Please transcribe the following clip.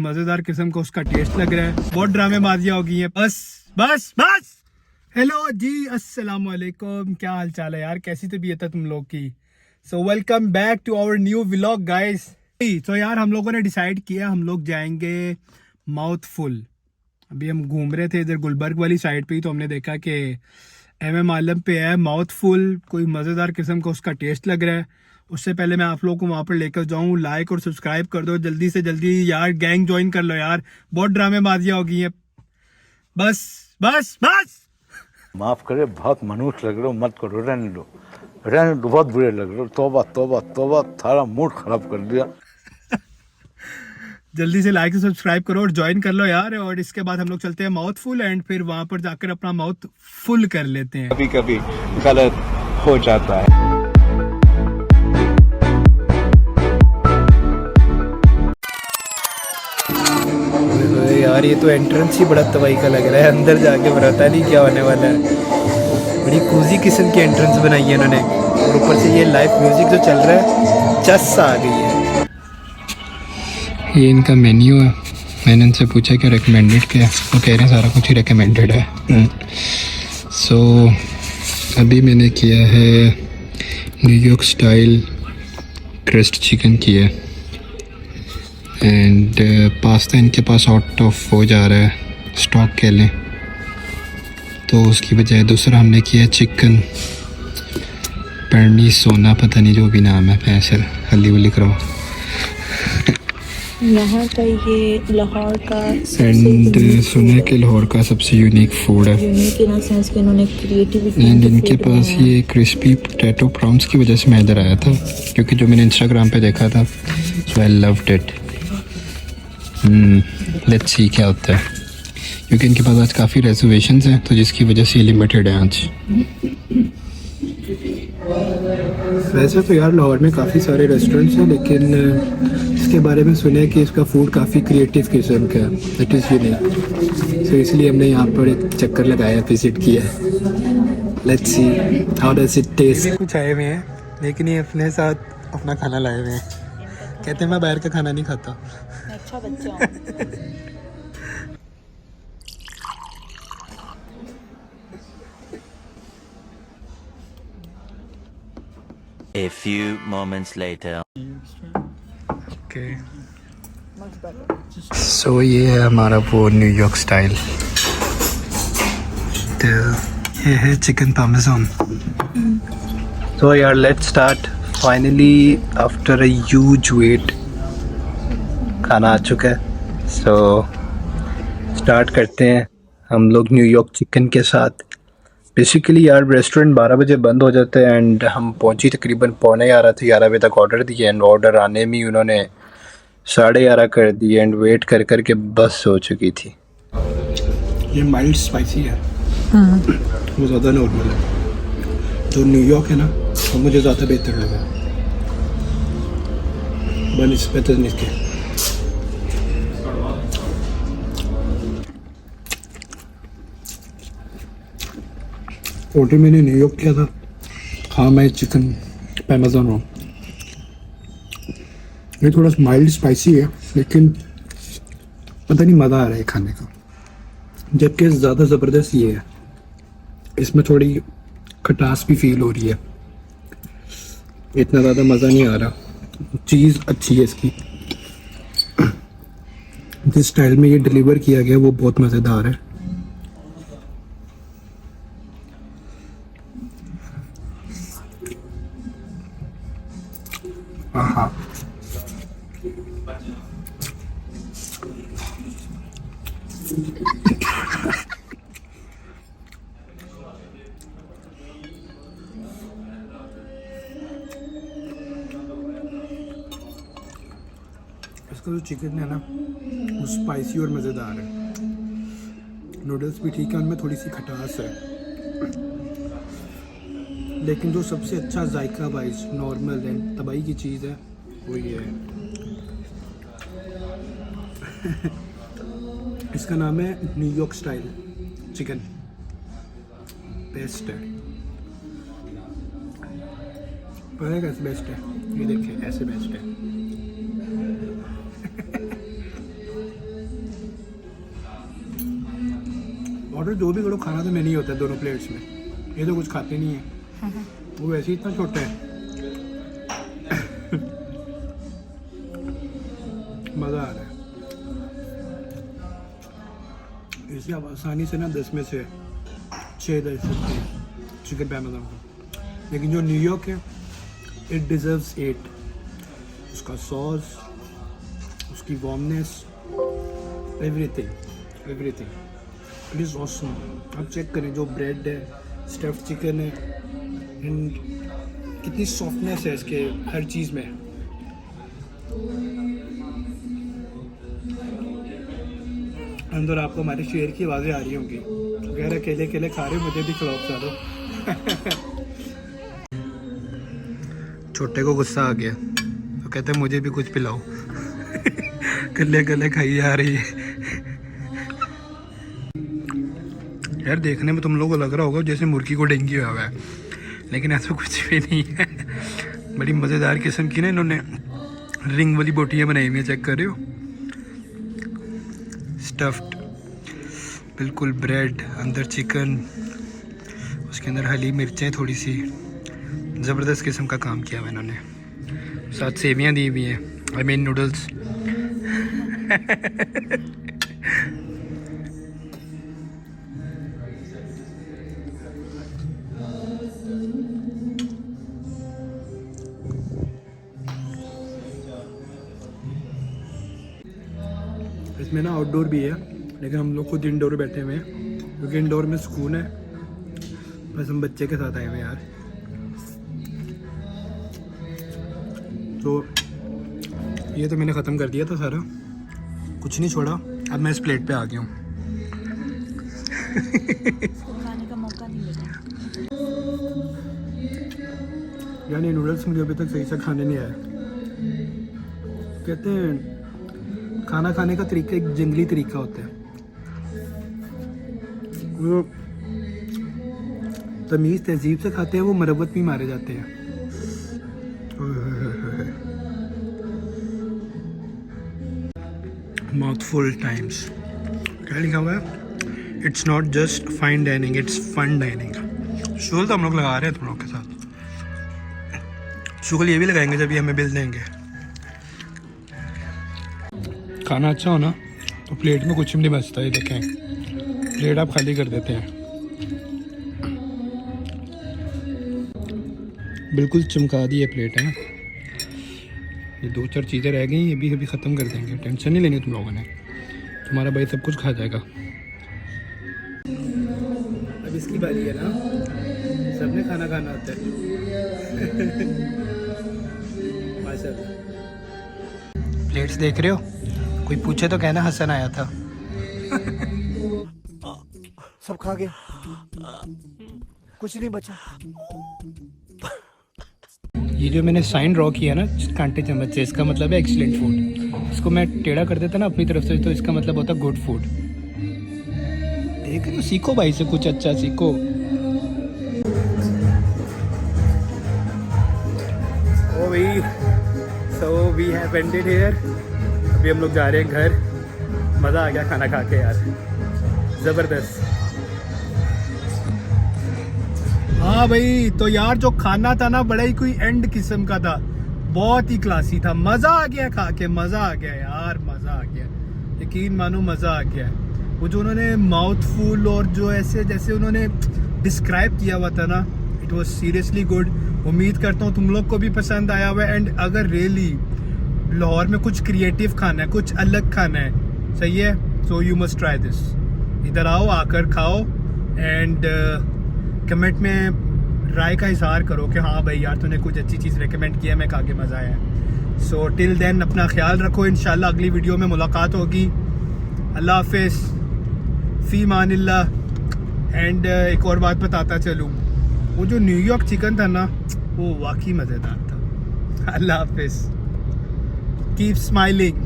मजेदार किस्म का उसका टेस्ट लग रहा है। बहुत ड्रामेबाजियां हो गई हैं। बस बस बस। हेलो जी, अस्सलाम वालेकुम। क्या हाल चाल है यार, कैसी तबीयत है तुम लोग की? So welcome back to our new vlog guys. तो यार हम लोगों ने डिसाइड किया हम लोग जाएंगे माउथफुल। अभी हम घूम रहे थे इधर गुलबर्ग वाली साइड पे ही, तो हमने देखा कि MM आलम पे है माउथफुल, कोई मज़ेदार किस्म का उसका टेस्ट लग रहा है। उससे पहले मैं आप लोगों को वहाँ पर लेकर जाऊँ, लाइक और सब्सक्राइब कर दो जल्दी से जल्दी यार, गैंग ज्वाइन कर लो यार, बहुत ड्रामेबाजियाँ हो गई हैं। बस बस बस। माफ करे, बहुत मनुष्य लग रहे हो, मत करो, रहने दो, बहुत बुरे लग रहे हो। तौबा तौबा तौबा, थारा मूड खराब कर दिया। जल्दी से लाइक और सब्सक्राइब करो और ज्वाइन कर लो यार। और इसके बाद हम लोग चलते हैं माउथफुल एंड फिर वहाँ पर जाकर अपना माउथ फुल कर लेते हैं। कभी कभी गलत हो जाता है। यार ये तो एंट्रेंस ही बड़ा तबाही का लग रहा है, अंदर जाके पता नहीं क्या होने वाला है। बड़ी कूजी किस्म की एंट्रेंस बनाई है इन्होंने, और ऊपर से ये लाइव म्यूजिक जो चल रहा है, चस आ गई है। ये इनका मेन्यू है। मैंने इनसे पूछा कि रिकमेंडेड क्या है, वो कह रहे हैं सारा कुछ ही रिकमेंडेड है। सो अभी मैंने किया है न्यूयॉर्क स्टाइल क्रस्ट चिकन किया है, एंड पास्ता इनके पास आउट ऑफ हो जा रहा है, स्टॉक कह लें, तो उसकी बजाय दूसरा हमने किया चिकन परनी सोना, पता नहीं जो भी नाम है, पैसे हल्ली वली करो। यहाँ का ये लाहौर का एंड सुने कि लाहौर का सबसे यूनिक फूड है। यूनिक इन सेंस कि इन्होंने क्रिएटिविटी एंड इनके पास ये क्रिस्पी पोटैटो प्रॉन्स की वजह से मैं इधर आया था, क्योंकि जो मैंने इंस्टाग्राम पे देखा था, so I loved it. Let's see क्या होता है, क्योंकि इनके पास आज काफ़ी रिजर्वेशंस हैं, तो जिसकी वजह से लिमिटेड है आज। वैसे तो यार लाहौर में काफ़ी सारे रेस्टोरेंट्स हैं, लेकिन इसके बारे में सुना है कि इसका फूड काफ़ी क्रिएटिव किस्म का है, इट इज़ यूनिक। सो इसलिए हमने यहाँ पर एक चक्कर लगाया, विजिट किया। Let's see how does it taste. कुछ आए हुए हैं, लेकिन ये अपने साथ अपना खाना लाए हुए हैं। कहते हैं मैं बाहर का खाना नहीं खाता। अच्छा बच्चा हूँ। A few moments later. Okay, so ये है हमारा वो न्यूयॉर्क स्टाइल। तो ये है चिकन पार्मेज़ान। तो यार let's start. Finally after a huge wait खाना आ चुका है, सो स्टार्ट करते हैं हम लोग न्यूयॉर्क चिकन के साथ। बेसिकली यार रेस्टोरेंट 12 बजे बंद हो जाते हैं, एंड हम पहुंची तकरीबन 11:45 थे। 11 बजे तक ऑर्डर दिए, एंड ऑर्डर आने में उन्होंने 11:30 कर दिए, एंड वेट कर कर के बस हो चुकी थी। ये माइल्ड स्पाइसी है, वो ज़्यादा नॉर्मल है। जो न्यूयॉर्क है ना, वो मुझे ज़्यादा बेहतर लगा बनस्पत इसके। ऑर्डर मैंने न्यूयॉर्क किया था। हाँ, मैं चिकन पार्मेज़ान हूँ। ये थोड़ा माइल्ड स्पाइसी है, लेकिन पता नहीं मज़ा आ रहा है खाने का। जबकि ज़्यादा ज़बरदस्त ये है, इसमें थोड़ी खटास भी फील हो रही है, इतना ज़्यादा मज़ा नहीं आ रहा। चीज़ अच्छी है इसकी, जिस स्टाइल में ये डिलीवर किया गया वो बहुत मज़ेदार है। हाँ, इसका जो चिकन है ना, वो स्पाइसी और मज़ेदार है। नूडल्स भी ठीक है, उनमें थोड़ी सी खटास है, लेकिन जो सबसे अच्छा जायका वाइज नॉर्मल एंड तबाही की चीज़ है वो ये है। इसका नाम है न्यूयॉर्क स्टाइल चिकन, बेस्ट है। पता है कैसे बेस्ट है? ये देखिए ऐसे बेस्ट है। ऑर्डर जो भी करो खाना तो मैंने ही होता है दोनों प्लेट्स में। ये तो कुछ खाते नहीं है, वो वैसे ही इतना छोटा है। मज़ा आ रहा है। इसे आप आसानी से ना 10 में से 6 दे सकते हैं चिकन पैमाना को, लेकिन जो न्यूयॉर्क है इट डिजर्व्स 8। उसका सॉस, उसकी warmness, everything it is awesome. आप चेक करें जो ब्रेड है, स्टफ्ड चिकन है, एंड कितनी सॉफ्टनेस है इसके हर चीज़ में। अंदर आपको हमारे शेर की आवाज़ें आ रही होंगी, अगर अकेले अकेले खा रहे हो मुझे भी खिलाओ खा दो। छोटे को गुस्सा आ गया तो कहते हैं मुझे भी कुछ पिलाओ। कल्ले कल्ले खाई जा रही है। यार देखने में तुम लोगों को लग रहा होगा जैसे मुर्गी को डेंगू हुआ है, लेकिन ऐसा कुछ भी नहीं है। बड़ी मज़ेदार किस्म की ना इन्होंने रिंग वाली बोटियाँ बनाई हुई हैं, चेक कर रहे हो। स्टफ्ड बिल्कुल ब्रेड, अंदर चिकन, उसके अंदर हरी मिर्चें थोड़ी सी, ज़बरदस्त किस्म का काम किया हुआ इन्होंने। साथ सेवियाँ दी हुई हैं, आई मीन नूडल्स। इसमें ना आउटडोर भी है, लेकिन हम लोग खुद इंडोर बैठे हुए हैं क्योंकि इंडोर में सुकून है। बस हम बच्चे के साथ आए हुए यार। तो ये तो मैंने ख़त्म कर दिया था सारा, कुछ नहीं छोड़ा। अब मैं इस प्लेट पे आ गया हूँ। खाने का मौका नहीं मिला। यानी नूडल्स मुझे अभी तक सही से खाने नहीं आया। कहते हैं खाना खाने का तरीका एक जंगली तरीका होता है। वो तमीज़ तहजीब से खाते हैं, वो मरवत में मारे जाते हैं। माउथफुल टाइम्स क्या लिखा हुआ है? It's not just fine dining, it's fun dining. शुगल तो हम लोग लगा रहे हैं तुम लोग के साथ। शुगल ये भी लगाएंगे जब ये हमें बिल देंगे। खाना अच्छा हो ना तो प्लेट में कुछ भी नहीं बचता। ये देखें, प्लेट आप खाली कर देते हैं। बिल्कुल चमका दी है प्लेट, है ना। ये 2-4 चीज़ें रह गई, ये भी अभी ख़त्म कर देंगे। टेंशन नहीं लेनी तुम लोगों ने, तुम्हारा भाई सब कुछ खा जाएगा। अब इसकी बारी है ना, सबने खाना खाना होता है। माशाल्लाह। प्लेट्स देख रहे हो? कोई पूछे तो कहना हसन आया था। सब खा गए, कुछ नहीं बचा। ये जो मैंने साइन ड्रॉ किया ना कांटे चम्मच से, इसका मतलब है एक्सीलेंट फूड। इसको मैं टेढ़ा कर देता ना अपनी तरफ से तो इसका मतलब होता गुड फूड। देख रहे हो, सीखो भाई से कुछ अच्छा सीखो। ओ भाई, so we have ended here. अभी हम लोग जा रहे हैं घर। मज़ा आ गया खाना खा के यार, ज़बरदस्त। हाँ भाई, तो यार जो खाना था ना बड़ा ही कोई एंड किस्म का था, बहुत ही क्लासी था। मज़ा आ गया खा के, मज़ा आ गया यार, मज़ा आ गया। यकीन मानो मज़ा आ गया। वो जो उन्होंने माउथफुल और जो ऐसे जैसे उन्होंने डिस्क्राइब किया हुआ था ना, इट वाज सीरियसली गुड। उम्मीद करता हूँ तुम लोग को भी पसंद आया हुआ है। एंड अगर रियली लाहौर में कुछ क्रिएटिव खाना है, कुछ अलग खाना है, सही है, so you must try this. इधर आओ, आकर खाओ एंड कमेंट में राय का इजहार करो कि हाँ भाई यार तूने कुछ अच्छी चीज़ रेकमेंड किया, मैं खा के मज़ा आया। सो टिल देन अपना ख्याल रखो। इंशाल्लाह अगली वीडियो में मुलाकात होगी। अल्लाह हाफिज़, फ़ी मानिल्लाह। एंड एक और बात बताता चलूँ, वो जो न्यूयॉर्क चिकन था ना, वो वाकई मज़ेदार था। अल्लाह हाफिज़, कीप स्माइलिंग।